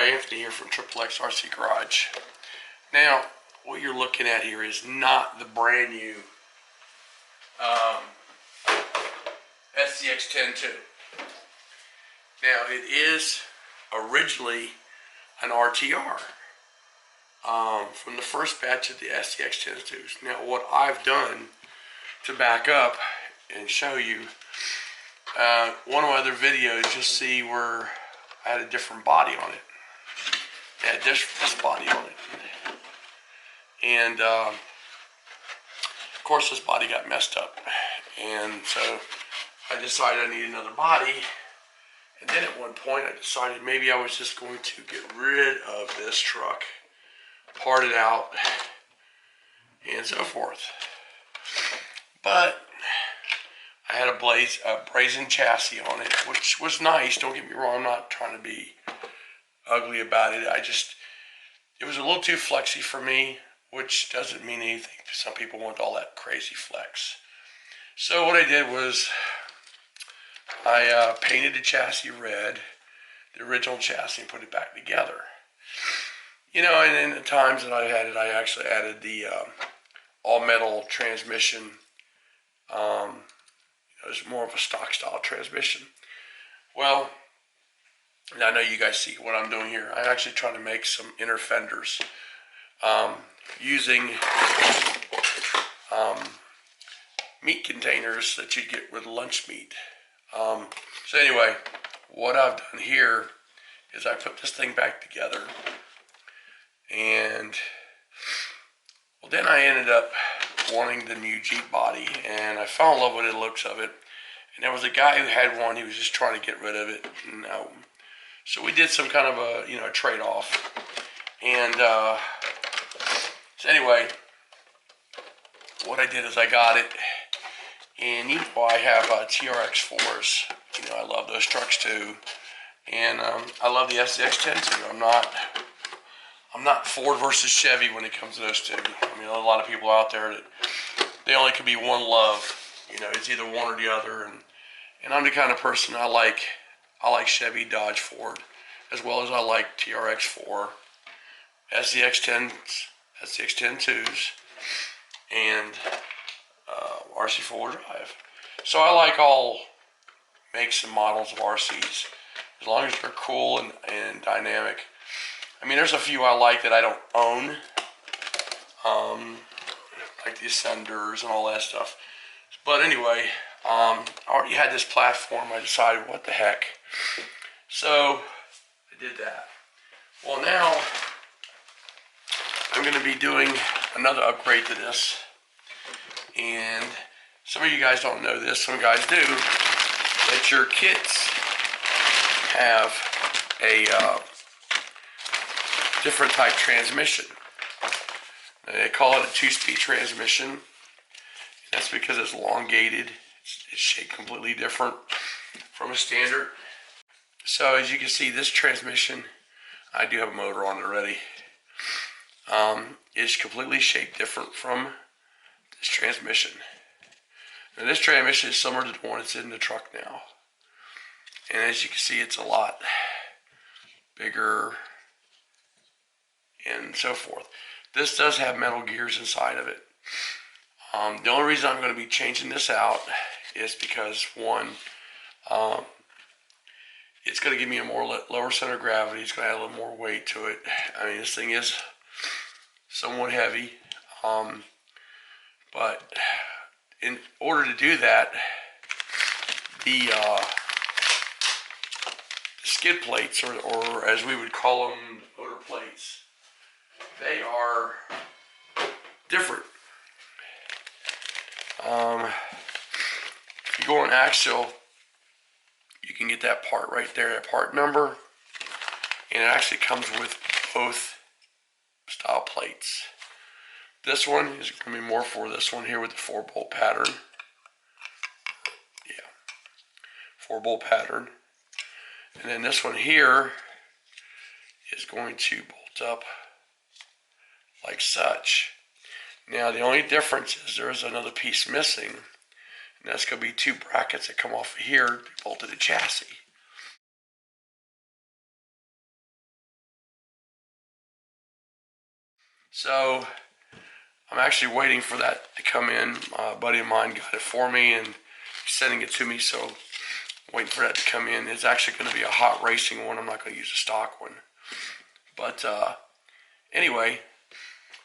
Anthony here from XXX RC Garage. Now, what you're looking at here is not the brand new SCX10II. Now, it is originally an RTR from the first batch of the SCX10IIs. Now, what I've done to back up and show you, one of my other videos, you'll see where I had a different body on it. It had this body on it. And, of course, this body got messed up. And so I decided I need another body. And then at one point I decided maybe I was just going to get rid of this truck, part it out, and so forth. But I had a brazen chassis on it, which was nice. Don't get me wrong, I'm not trying to be ugly about it. It was a little too flexy for me, which doesn't mean anything. Some people want all that crazy flex. So what I did was I painted the chassis red, the original chassis, and put it back together. You know, and in the times that I had it, I actually added the all-metal transmission. It was more of a stock style transmission. Well, I know you guys see what I'm doing here. I'm actually trying to make some inner fenders using meat containers that you get with lunch meat. So anyway, what I've done here is I put this thing back together, and well, then I ended up wanting the new Jeep body, and I fell in love with the looks of it. And there was a guy who had one. He was just trying to get rid of it. And, so we did some kind of a trade-off. And so anyway, what I did is I got it, and I have TRX4s. You know, I love those trucks too, and I love the SCX10II. I'm not Ford versus Chevy when it comes to those two. I mean, a lot of people out there that they only could be one love. You know, it's either one or the other, and I'm the kind of person I like Chevy, Dodge, Ford, as well as I like TRX4, SCX10IIs, and RC four-wheel drive. So I like all makes and models of RCs, as long as they're cool and dynamic. I mean, there's a few I like that I don't own, like the Ascenders and all that stuff. But anyway, I already had this platform. I decided, what the heck. So I did that. Well, now I'm going to be doing another upgrade to this. And some of you guys don't know this, some guys do, that your kits have a different type transmission. They call it a 2-speed transmission. That's because it's elongated. It's shaped completely different from a standard. So as you can see, this transmission, I do have a motor on it already, is completely shaped different from this transmission. Now this transmission is similar to the one that's in the truck now. And as you can see, it's a lot bigger and so forth. This does have metal gears inside of it. The only reason I'm going to be changing this out is because, one, it's going to give me a more lower center of gravity. It's going to add a little more weight to it. I mean, this thing is somewhat heavy, but in order to do that, the skid plates, or as we would call them, motor plates, they are different. If you go on axial, you can get that part right there, that part number, and it actually comes with both style plates. This one is going to be more for this one here with the 4-bolt pattern. Yeah, 4-bolt pattern. And then this one here is going to bolt up like such. Now the only difference is there is another piece missing, and that's going to be 2 brackets that come off of here to bolt to the chassis. So I'm actually waiting for that to come in. A buddy of mine got it for me and he's sending it to me, so waiting for that to come in. It's actually going to be a hot racing one. I'm not going to use a stock one. But anyway,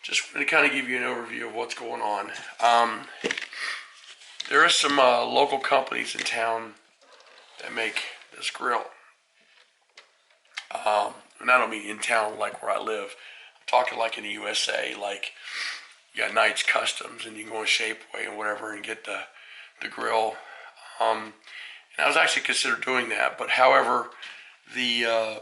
just wanted to kind of give you an overview of what's going on. There are some local companies in town that make this grill. And I don't mean in town like where I live. I'm talking like in the USA, like you got Knight's Customs and you can go in Shapeaway and whatever and get the grill. And I was actually considering doing that, but however, there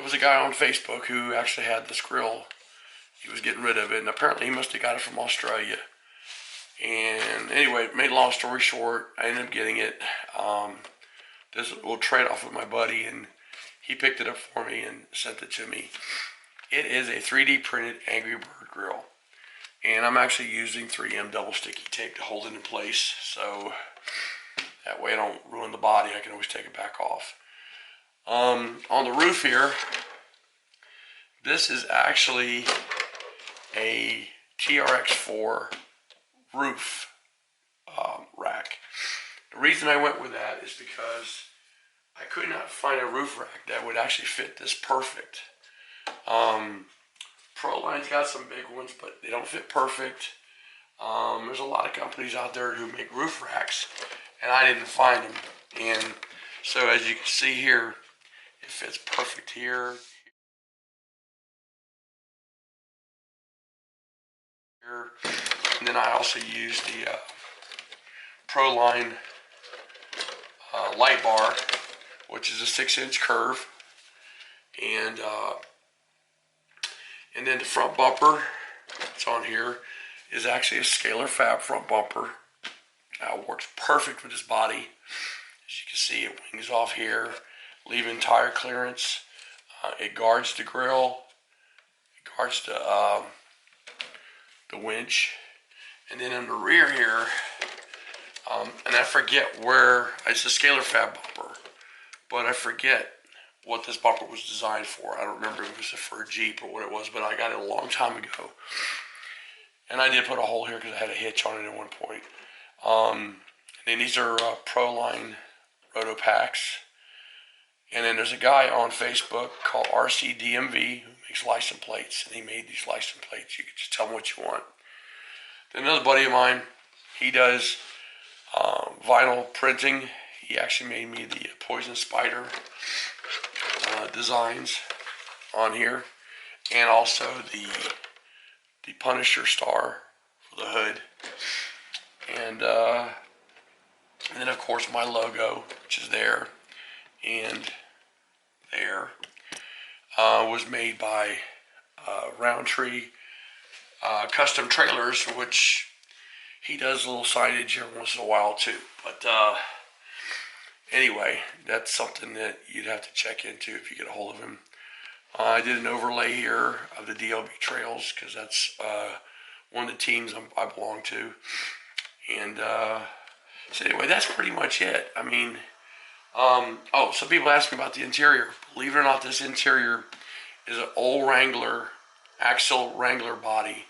was a guy on Facebook who actually had this grill. He was getting rid of it, and apparently he must have got it from Australia. And anyway, made a long story short, I ended up getting it. This little trade-off with my buddy, and he picked it up for me and sent it to me. It is a 3D printed Angry Bird grill. And I'm actually using 3M double sticky tape to hold it in place, so that way I don't ruin the body. I can always take it back off. On the roof here, this is actually a TRX4 roof rack. The reason I went with that is because I could not find a roof rack that would actually fit this perfect. Proline's got some big ones, but they don't fit perfect. There's a lot of companies out there who make roof racks, and I didn't find them. And so as you can see here, it fits perfect here. And then I also use the Proline light bar, which is a 6-inch curve. And then the front bumper, it's on here, is actually a scalar fab front bumper. Works perfect with this body. As you can see, it wings off here, leaving tire clearance. It guards the grill. It guards the winch. And then in the rear here, and I forget where, it's a scalar fab bumper, but I forget what this bumper was designed for. I don't remember if it was for a Jeep or what it was, but I got it a long time ago. And I did put a hole here because I had a hitch on it at one point. And these are Proline roto packs. And then there's a guy on Facebook called RCDMV who makes license plates, and he made these license plates. You can just tell him what you want. Then another buddy of mine, he does vinyl printing. He actually made me the Poison Spider designs on here, and also the Punisher star for the hood, and then of course my logo, which is there and there, was made by Roundtree Custom Trailers, which he does a little signage every once in a while too. But anyway, that's something that you'd have to check into if you get a hold of him. I did an overlay here of the DLB trails because that's one of the teams I belong to. And so anyway, that's pretty much it. I mean, oh, some people ask me about the interior. Believe it or not, this interior is an old Wrangler, Axle Wrangler body.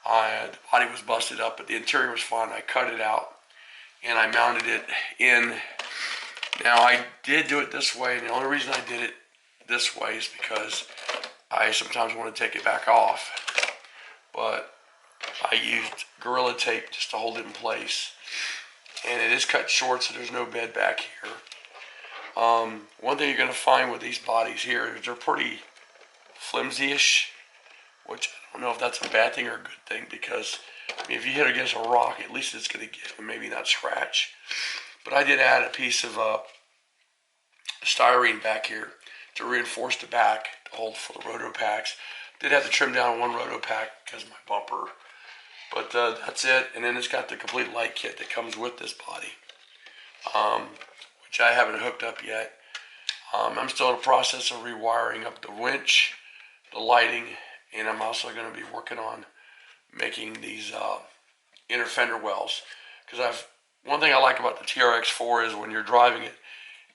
The body was busted up, but the interior was fine. I cut it out and I mounted it in. Now, I did do it this way, and the only reason I did it this way is because I sometimes want to take it back off. But I used Gorilla Tape just to hold it in place. And it is cut short, so there's no bed back here. One thing you're going to find with these bodies here is they're pretty flimsy-ish, which I don't know if that's a bad thing or a good thing, because I mean, if you hit against a rock, at least it's going to give and maybe not scratch. But I did add a piece of styrene back here to reinforce the back to hold for the roto packs. Did have to trim down one roto pack because of my bumper. But that's it. And then it's got the complete light kit that comes with this body, which I haven't hooked up yet. I'm still in the process of rewiring up the winch, the lighting, and I'm also going to be working on making these inner fender wells. Because one thing I like about the TRX4 is when you're driving it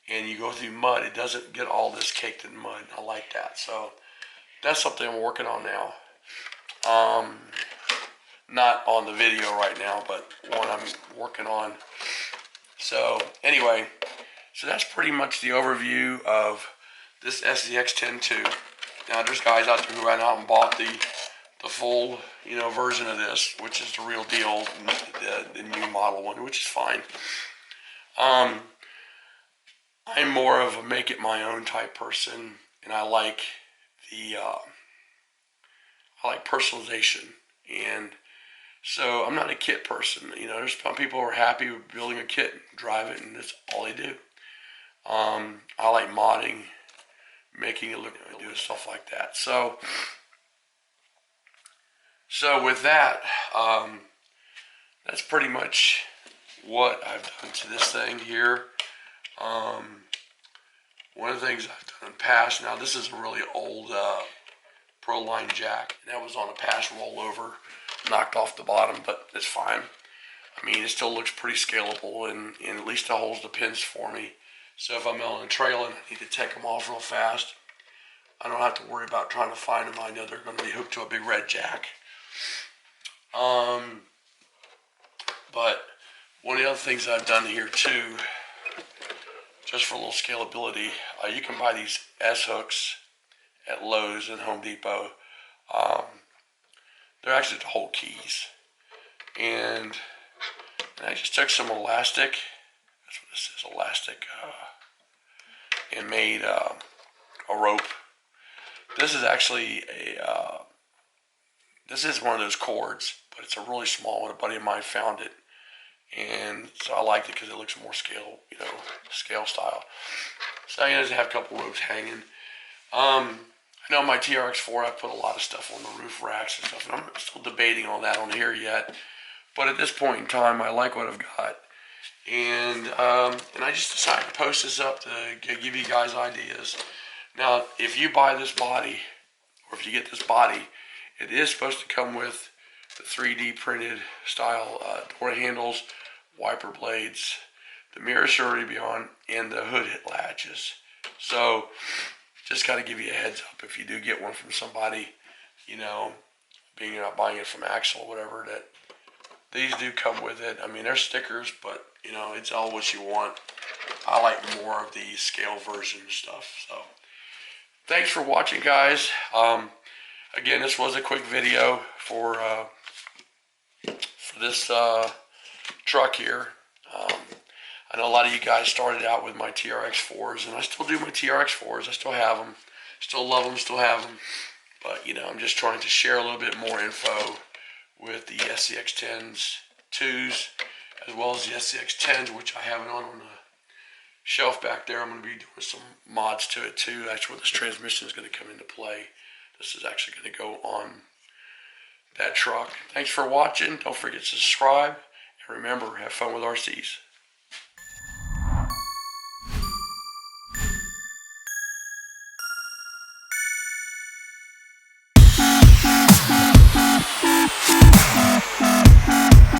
and you go through mud, it doesn't get all this caked in mud. I like that. So that's something I'm working on now. Not on the video right now, but one I'm working on. So anyway, so that's pretty much the overview of this SCX10II. Now there's guys out there who ran out and bought the full, version of this, which is the real deal, the new model one, which is fine. I'm more of a make it my own type person, and I like personalization, and so I'm not a kit person. There's some people who are happy with building a kit, drive it, and that's all they do. I like modding, making it look, doing stuff like that. So with that, that's pretty much what I've done to this thing here. One of the things I've done in the past, now this is a really old Pro Line jack, and that was on a past rollover, knocked off the bottom, but it's fine. I mean, it still looks pretty scalable, and at least it holds the pins for me. So if I'm on a trail and I need to take them off real fast, I don't have to worry about trying to find them. I know they're going to be hooked to a big red jack. But one of the other things I've done here too, just for a little scalability, you can buy these S-hooks at Lowe's and Home Depot. They're actually to hold keys. And I just took some elastic, that's what this is, elastic, and made a rope. This is actually this is one of those cords, but it's a really small one. A buddy of mine found it, and so I liked it because it looks more scale, scale style. So I just have a couple ropes hanging. I know my TRX4, I put a lot of stuff on the roof racks and stuff, and I'm still debating on that on here yet. But at this point in time, I like what I've got, and I just decided to post this up to give you guys ideas. Now, if you buy this body, or if you get this body, it is supposed to come with the 3D printed style door handles, wiper blades, the mirror surety beyond, and the hood latches. So just got to give you a heads up if you do get one from somebody, being you're not buying it from Axle or whatever, that these do come with it. I mean, they're stickers, but it's all what you want. I like more of the scale version stuff. So thanks for watching, guys. Again, this was a quick video for this truck here. I know a lot of you guys started out with my TRX4s, and I still do my TRX4s. I still have them, still love them, still have them. But I'm just trying to share a little bit more info with the SCX10s, as well as the SCX10s, which I have it on the shelf back there. I'm going to be doing some mods to it too. That's where this transmission is going to come into play. This is actually going to go on that truck. Thanks for watching. Don't forget to subscribe. And remember, have fun with RCs.